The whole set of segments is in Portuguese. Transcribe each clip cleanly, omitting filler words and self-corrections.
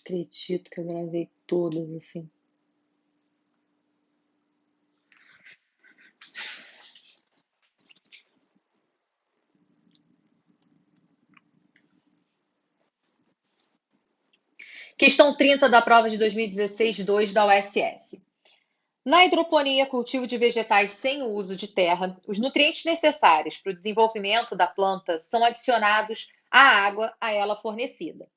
Acredito que eu gravei todas, assim. Questão 30 da prova de 2016-2 da USS. Na hidroponia, cultivo de vegetais sem o uso de terra, os nutrientes necessários para o desenvolvimento da planta são adicionados à água a ela fornecida.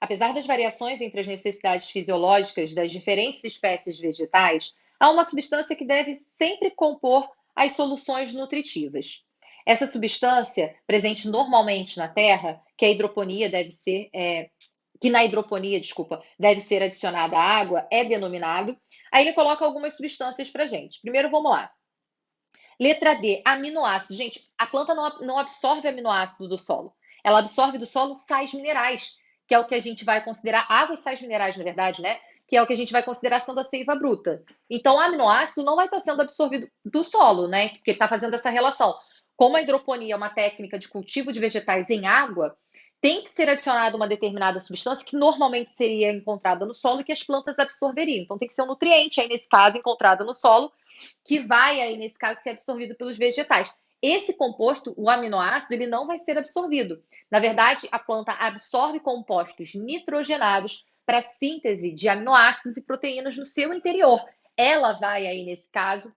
Apesar das variações entre as necessidades fisiológicas das diferentes espécies vegetais, há uma substância que deve sempre compor as soluções nutritivas. Essa substância, presente normalmente na terra, que na hidroponia, desculpa, deve ser adicionada à água, é denominado. Aí ele coloca algumas substâncias para gente. Primeiro, vamos lá. Letra D, aminoácido. Gente, a planta não absorve aminoácido do solo. Ela absorve do solo sais minerais, que é o que a gente vai considerar, água e sais minerais, na verdade, né? Que é o que a gente vai considerar sendo a seiva bruta. Então, o aminoácido não vai estar sendo absorvido do solo, né? Porque está fazendo essa relação. Como a hidroponia é uma técnica de cultivo de vegetais em água, tem que ser adicionada uma determinada substância que normalmente seria encontrada no solo e que as plantas absorveriam. Então, tem que ser um nutriente, aí nesse caso, encontrado no solo, que vai aí, nesse caso, ser absorvido pelos vegetais. Esse composto, o aminoácido, ele não vai ser absorvido. Na verdade, a planta absorve compostos nitrogenados para síntese de aminoácidos e proteínas no seu interior. Ela vai aí, nesse caso,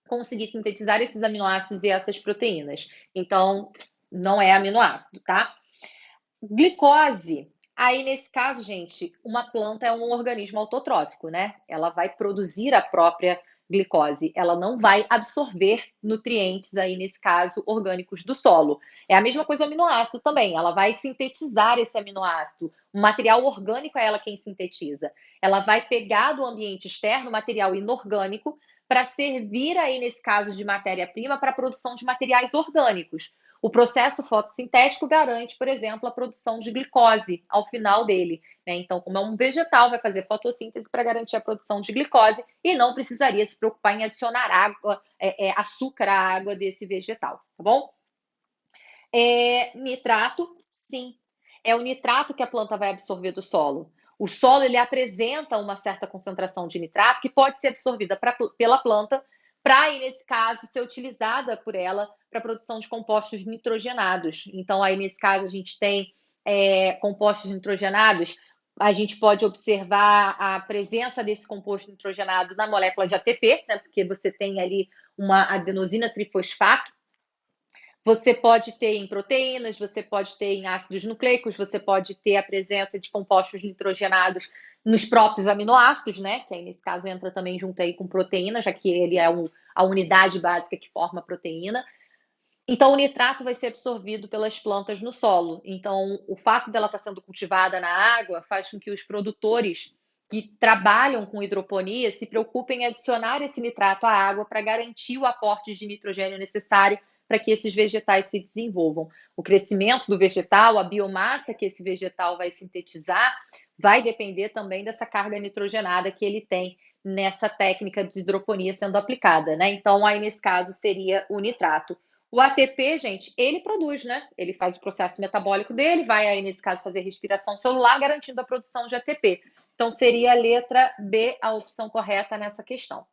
conseguir sintetizar esses aminoácidos e essas proteínas. Então, não é aminoácido, tá? Glicose. Aí, nesse caso, gente, uma planta é um organismo autotrófico, né? Ela vai produzir a própria glicose. Ela não vai absorver nutrientes, aí, nesse caso, orgânicos do solo. É a mesma coisa o aminoácido também. Ela vai sintetizar esse aminoácido. O material orgânico é ela quem sintetiza. Ela vai pegar do ambiente externo material inorgânico para servir, aí, nesse caso, de matéria-prima para a produção de materiais orgânicos. O processo fotossintético garante, por exemplo, a produção de glicose ao final dele, né? Então, como é um vegetal, vai fazer fotossíntese para garantir a produção de glicose e não precisaria se preocupar em adicionar água, açúcar à água desse vegetal, tá bom? Nitrato, sim, é o nitrato que a planta vai absorver do solo. O solo ele apresenta uma certa concentração de nitrato que pode ser absorvida pela planta para, nesse caso, ser utilizada por ela para a produção de compostos nitrogenados. Então, aí, nesse caso, a gente tem compostos nitrogenados, a gente pode observar a presença desse composto nitrogenado na molécula de ATP, né, porque você tem ali uma adenosina trifosfato. Você pode ter em proteínas, você pode ter em ácidos nucleicos, você pode ter a presença de compostos nitrogenados nos próprios aminoácidos, né? Que aí nesse caso entra também junto aí com proteína, já que ele é a unidade básica que forma a proteína. Então, o nitrato vai ser absorvido pelas plantas no solo. Então, o fato dela estar sendo cultivada na água faz com que os produtores que trabalham com hidroponia se preocupem em adicionar esse nitrato à água para garantir o aporte de nitrogênio necessário para que esses vegetais se desenvolvam. O crescimento do vegetal, a biomassa que esse vegetal vai sintetizar, vai depender também dessa carga nitrogenada que ele tem nessa técnica de hidroponia sendo aplicada, né? Então, aí nesse caso seria o nitrato. O ATP, gente, ele produz, né? Ele faz o processo metabólico dele, vai aí, nesse caso, fazer respiração celular, garantindo a produção de ATP. Então, seria a letra B a opção correta nessa questão.